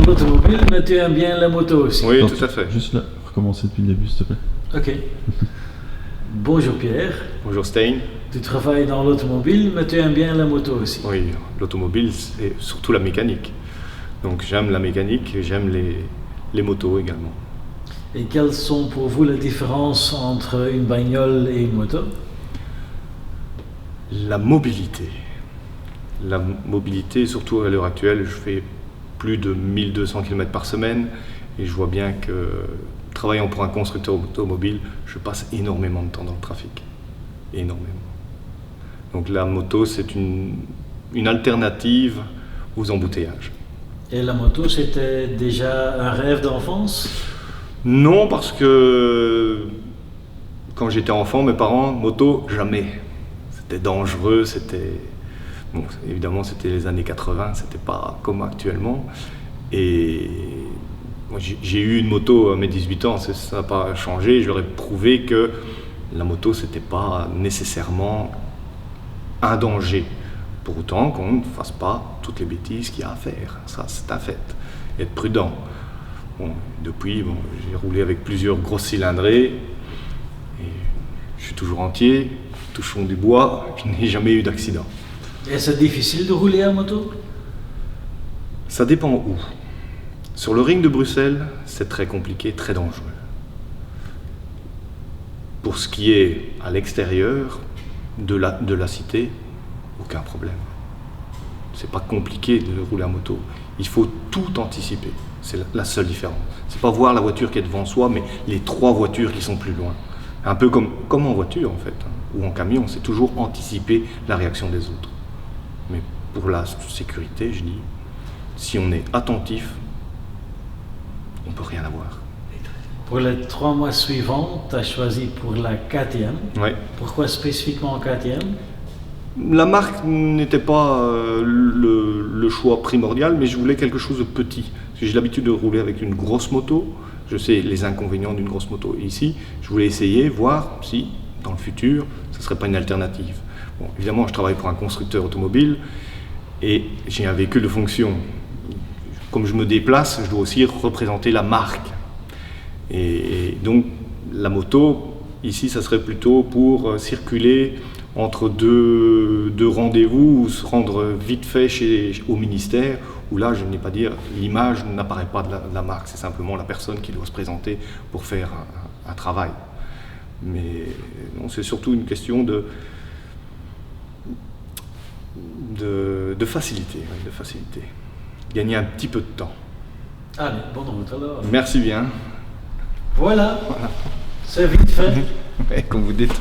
l'automobile, mais tu aimes bien la moto aussi. Oui, Non, tout à fait. Juste là, recommencer depuis le début, s'il te plaît. Ok. Bonjour Pierre, Bonjour Stein. tu travailles dans l'automobile, mais tu aimes bien la moto aussi. Oui, l'automobile, c'est surtout la mécanique. Donc j'aime la mécanique et j'aime les motos également. Et quelles sont pour vous les différences entre une bagnole et une moto? La mobilité. La mobilité, surtout à l'heure actuelle, je fais plus de 1200 km par semaine et je vois bien que travaillant pour un constructeur automobile, je passe énormément de temps dans le trafic. Énormément. Donc la moto, c'est une alternative aux embouteillages. Et la moto, c'était déjà un rêve d'enfance? Non, parce que quand j'étais enfant, mes parents, moto, jamais. C'était dangereux, c'était... Bon, évidemment, c'était les années 80, c'était pas comme actuellement. Et moi, j'ai eu une moto à mes 18 ans, ça n'a pas changé. Je leur ai prouvé que la moto, c'était pas nécessairement un danger. Pour autant qu'on ne fasse pas toutes les bêtises qu'il y a à faire. Ça, c'est un fait. Être prudent. Bon, depuis, j'ai roulé avec plusieurs grosses cylindrées. Et je suis toujours entier, touchons du bois, je n'ai jamais eu d'accident. Et c'est difficile de rouler à moto? Ça dépend où. Sur le ring de Bruxelles, c'est très compliqué, très dangereux. Pour ce qui est à l'extérieur de la cité, aucun problème. C'est pas compliqué de rouler à moto. Il faut tout anticiper. C'est la seule différence. C'est pas voir la voiture qui est devant soi, mais les trois voitures qui sont plus loin. Un peu comme en voiture en fait, ou en camion, c'est toujours anticiper la réaction des autres. Mais pour la sécurité, je dis, si on est attentif, on peut rien avoir. Pour les 3 mois suivants, tu as choisi pour la KTM. Ouais. Pourquoi spécifiquement KTM? La marque n'était pas le choix primordial, mais je voulais quelque chose de petit. Parce que j'ai l'habitude de rouler avec une grosse moto. Je sais les inconvénients d'une grosse moto. Et ici, je voulais essayer, voir si, dans le futur, ce ne serait pas une alternative. Bon, évidemment, je travaille pour un constructeur automobile et j'ai un véhicule de fonction. Comme je me déplace, je dois aussi représenter la marque. Et donc, la moto, ici, ça serait plutôt pour circuler entre deux rendez-vous ou se rendre vite fait au ministère, où là, je n'ai pas dire, l'image n'apparaît pas de la marque, c'est simplement la personne qui doit se présenter pour faire un travail. Mais non, c'est surtout une question de facilité, de facilité. Gagner un petit peu de temps. Allez, bonne route alors. Merci bien. Voilà. C'est vite fait. Comme vous dites.